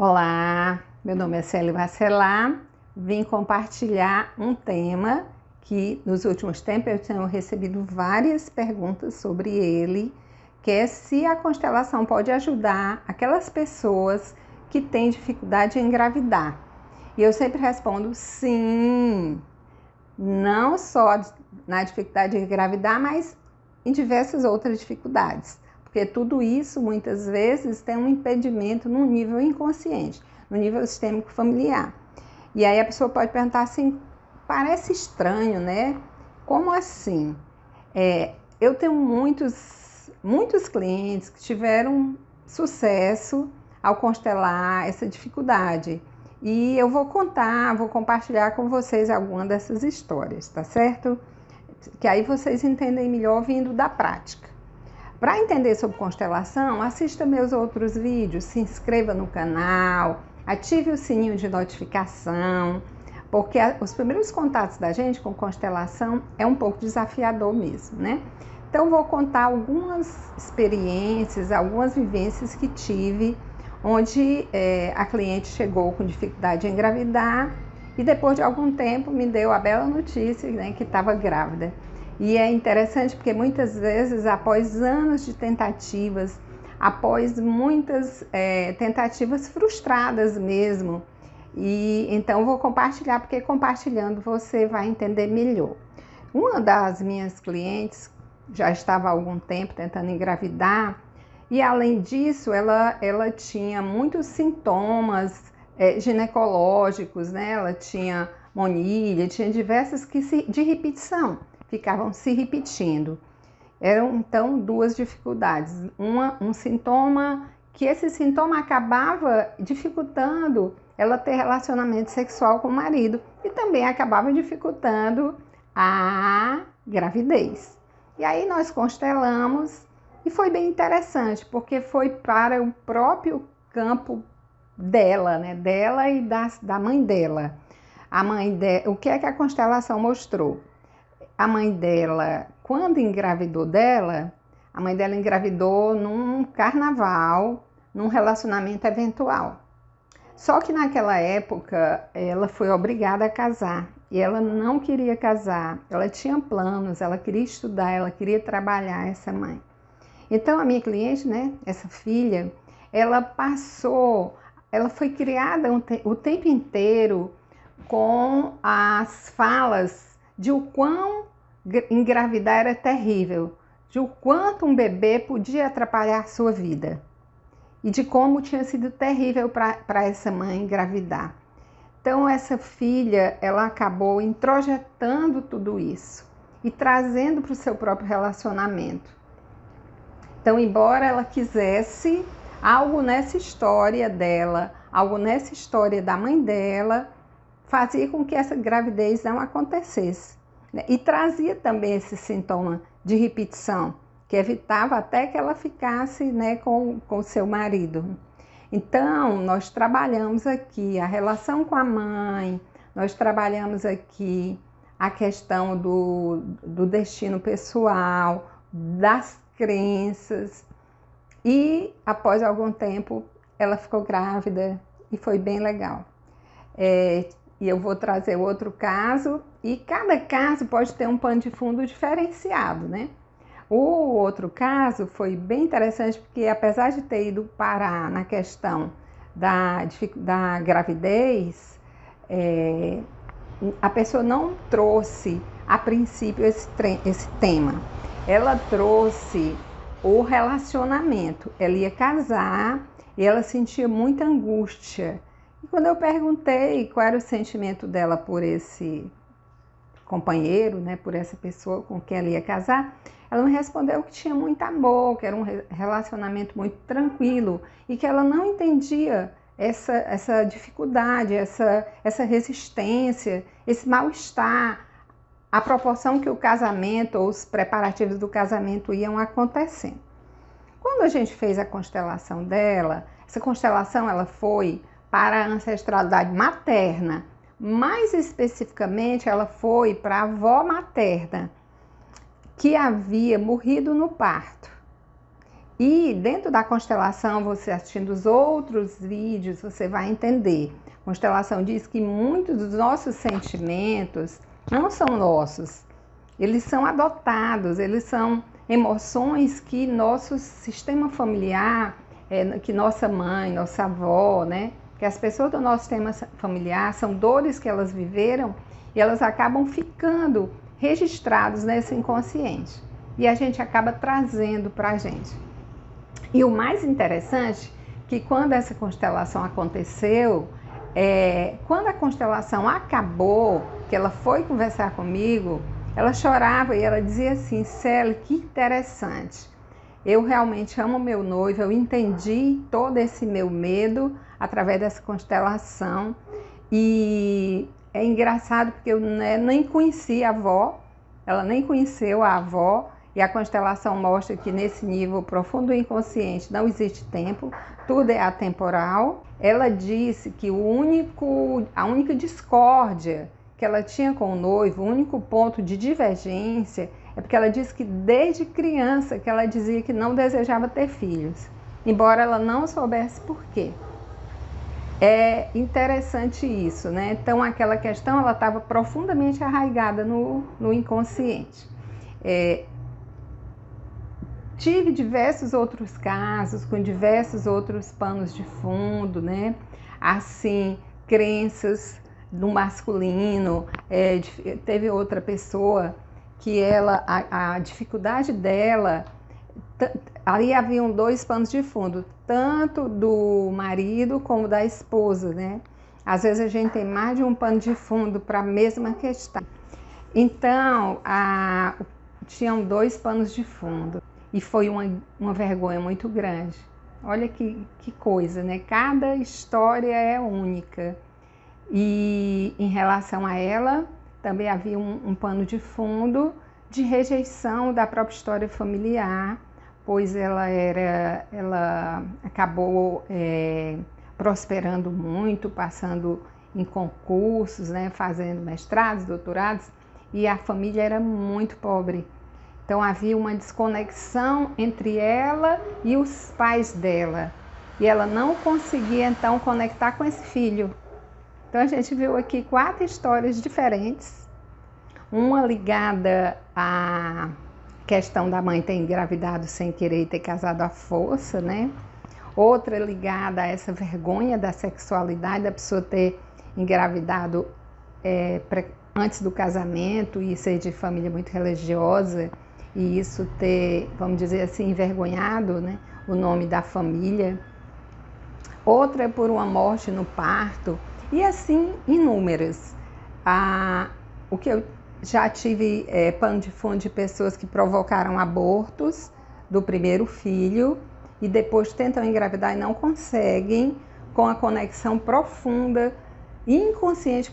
Olá, meu nome é Célia Bacelar, vim compartilhar um tema que nos últimos tempos eu tenho recebido várias perguntas sobre ele, que é se a constelação pode ajudar aquelas pessoas que têm dificuldade em engravidar. E eu sempre respondo sim, não só na dificuldade de engravidar, mas em diversas outras dificuldades. Porque tudo isso, muitas vezes, tem um impedimento no nível inconsciente, no nível sistêmico familiar. E aí a pessoa pode perguntar assim, parece estranho, né? Como assim? Eu tenho muitos clientes que tiveram sucesso ao constelar essa dificuldade. E eu vou compartilhar com vocês alguma dessas histórias, tá certo? Que aí vocês entendem melhor vindo da prática. Para entender sobre constelação, assista meus outros vídeos, se inscreva no canal, ative o sininho de notificação, porque os primeiros contatos da gente com constelação é um pouco desafiador mesmo, né? Então vou contar algumas experiências, algumas vivências que tive, onde a cliente chegou com dificuldade em engravidar e depois de algum tempo me deu a bela notícia, né, que estava grávida. E é interessante porque muitas vezes, após anos de tentativas, após muitas tentativas frustradas mesmo, e então vou compartilhar, porque compartilhando você vai entender melhor. Uma das minhas clientes já estava há algum tempo tentando engravidar, e além disso, ela tinha muitos sintomas ginecológicos, né? Ela tinha monilha, tinha diversas de repetição. Ficavam se repetindo. Eram então duas dificuldades. Um sintoma que esse sintoma acabava dificultando ela ter relacionamento sexual com o marido e também acabava dificultando a gravidez. E aí nós constelamos e foi bem interessante, porque foi para o próprio campo dela, né? Dela e da mãe dela. O que é que a constelação mostrou? A mãe dela, quando engravidou dela, a mãe dela engravidou num carnaval, num relacionamento eventual. Só que naquela época ela foi obrigada a casar e ela não queria casar. Ela tinha planos, ela queria estudar, ela queria trabalhar, essa mãe. Então a minha cliente, né, essa filha, ela foi criada o tempo inteiro com as falas de o quão engravidar era terrível, de o quanto um bebê podia atrapalhar sua vida e de como tinha sido terrível para essa mãe engravidar. Então essa filha, ela acabou introjetando tudo isso e trazendo para o seu próprio relacionamento. Então, embora ela quisesse algo nessa história dela, algo nessa história da mãe dela, fazia com que essa gravidez não acontecesse. E trazia também esse sintoma de repetição, que evitava até que ela ficasse, né, com o seu marido. Então, nós trabalhamos aqui a relação com a mãe, nós trabalhamos aqui a questão do destino pessoal, das crenças. E após algum tempo, ela ficou grávida e foi bem legal. E eu vou trazer outro caso, e cada caso pode ter um pano de fundo diferenciado, né? O outro caso foi bem interessante, porque apesar de ter ido parar na questão da gravidez, a pessoa não trouxe, a princípio, esse tema. Ela trouxe o relacionamento. Ela ia casar e ela sentia muita angústia. E quando eu perguntei qual era o sentimento dela por esse companheiro, né, por essa pessoa com quem ela ia casar, ela me respondeu que tinha muito amor, que era um relacionamento muito tranquilo e que ela não entendia essa dificuldade, essa resistência, esse mal-estar, a proporção que o casamento ou os preparativos do casamento iam acontecendo. Quando a gente fez a constelação dela, essa constelação ela foi para a ancestralidade materna, mais especificamente ela foi para a avó materna, que havia morrido no parto. E dentro da constelação, você assistindo os outros vídeos, você vai entender. A constelação diz que muitos dos nossos sentimentos não são nossos. Eles são adotados, eles são emoções que nosso sistema familiar, que nossa mãe, nossa avó, né? Que as pessoas do nosso sistema familiar são dores que elas viveram e elas acabam ficando registrados nesse inconsciente. E a gente acaba trazendo para a gente. E o mais interessante que quando essa constelação aconteceu, quando a constelação acabou, que ela foi conversar comigo, ela chorava e ela dizia assim: Célia, que interessante. Eu realmente amo meu noivo, eu entendi todo esse meu medo através dessa constelação. E é engraçado porque eu nem conhecia a avó, ela nem conheceu a avó. E a constelação mostra que nesse nível profundo do inconsciente não existe tempo, tudo é atemporal. Ela disse que a única discórdia que ela tinha com o noivo, o único ponto de divergência, é porque ela disse que desde criança que ela dizia que não desejava ter filhos, embora ela não soubesse por quê. É interessante isso, né? Então aquela questão ela estava profundamente arraigada no inconsciente. Tive diversos outros casos, com diversos outros panos de fundo, né? Assim, crenças no masculino. Teve outra pessoa que a dificuldade dela, ali haviam 2 panos de fundo, tanto do marido como da esposa, né? Às vezes a gente tem mais de um pano de fundo para a mesma questão. Então, tinham 2 panos de fundo. E foi uma vergonha muito grande. Olha que coisa, né? Cada história é única. E em relação a ela, também havia um pano de fundo de rejeição da própria história familiar, pois ela acabou prosperando muito, passando em concursos, né? Fazendo mestrados, doutorados, e a família era muito pobre. Então havia uma desconexão entre ela e os pais dela. E ela não conseguia então conectar com esse filho. Então a gente viu aqui 4 histórias diferentes. Uma ligada à questão da mãe ter engravidado sem querer e ter casado à força, né? Outra ligada a essa vergonha da sexualidade, da pessoa ter engravidado antes do casamento e ser de família muito religiosa. E isso ter, vamos dizer assim, envergonhado, né, o nome da família. Outra é por uma morte no parto. E assim, inúmeras. O que eu já tive pano de fundo de pessoas que provocaram abortos do primeiro filho e depois tentam engravidar e não conseguem, com a conexão profunda e inconsciente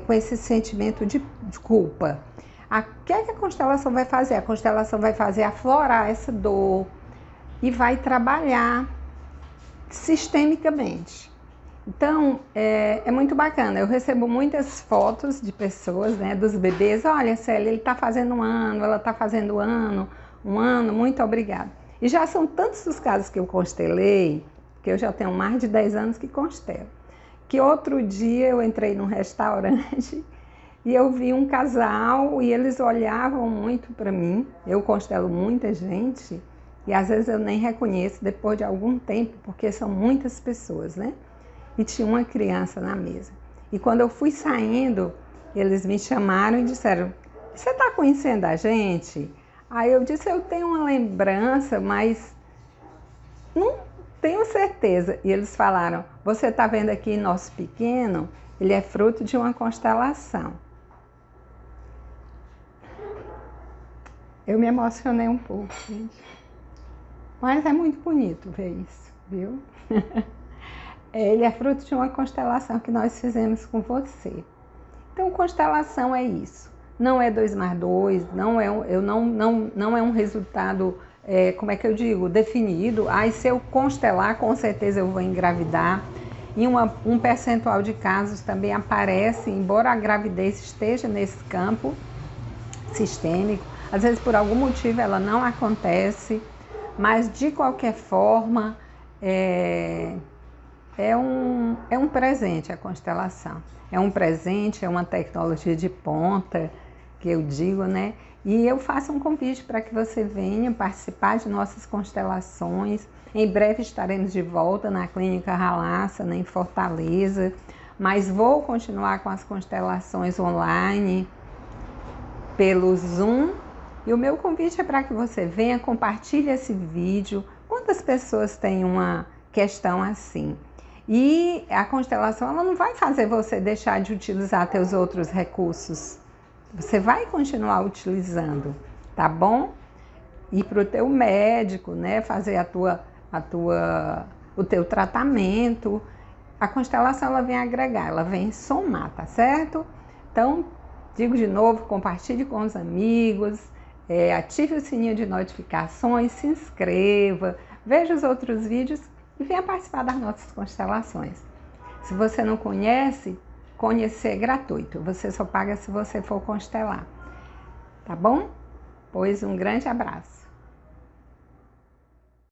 com esse sentimento de culpa. O que é que a constelação vai fazer? A constelação vai fazer aflorar essa dor e vai trabalhar sistemicamente. Então, é muito bacana. Eu recebo muitas fotos de pessoas, né, dos bebês. Olha, Célia, ele está fazendo 1 ano, ela está fazendo 1 ano, muito obrigada. E já são tantos os casos que eu constelei, que eu já tenho mais de 10 anos que constelo, que outro dia eu entrei num restaurante e eu vi um casal e eles olhavam muito para mim. Eu constelo muita gente e às vezes eu nem reconheço depois de algum tempo, porque são muitas pessoas, né? E tinha uma criança na mesa. E quando eu fui saindo, eles me chamaram e disseram: você está conhecendo a gente? Aí eu disse: eu tenho uma lembrança, mas não tenho certeza. E eles falaram: você está vendo aqui nosso pequeno? Ele é fruto de uma constelação. Eu me emocionei um pouco, gente. Mas é muito bonito ver isso, viu? Ele é fruto de uma constelação que nós fizemos com você. Então, constelação é isso. Não é 2 mais 2, não é um resultado, como é que eu digo, definido. Se eu constelar, com certeza eu vou engravidar. E um percentual de casos também aparece, embora a gravidez esteja nesse campo sistêmico. Às vezes, por algum motivo, ela não acontece. Mas de qualquer forma, é um presente a constelação. É um presente, é uma tecnologia de ponta, que eu digo, né? E eu faço um convite para que você venha participar de nossas constelações. Em breve estaremos de volta na Clínica Halassana, em Fortaleza, mas vou continuar com as constelações online pelo Zoom. E o meu convite é para que você venha, compartilhe esse vídeo. Quantas pessoas têm uma questão assim? E a constelação, ela não vai fazer você deixar de utilizar seus outros recursos. Você vai continuar utilizando, tá bom? Ir para o teu médico, né? Fazer o teu tratamento. A constelação, ela vem agregar, ela vem somar, tá certo? Então, digo de novo, compartilhe com os amigos, ative o sininho de notificações, se inscreva, veja os outros vídeos e venha participar das nossas constelações. Se você não conhece, conhecer é gratuito. Você só paga se você for constelar. Tá bom? Pois um grande abraço.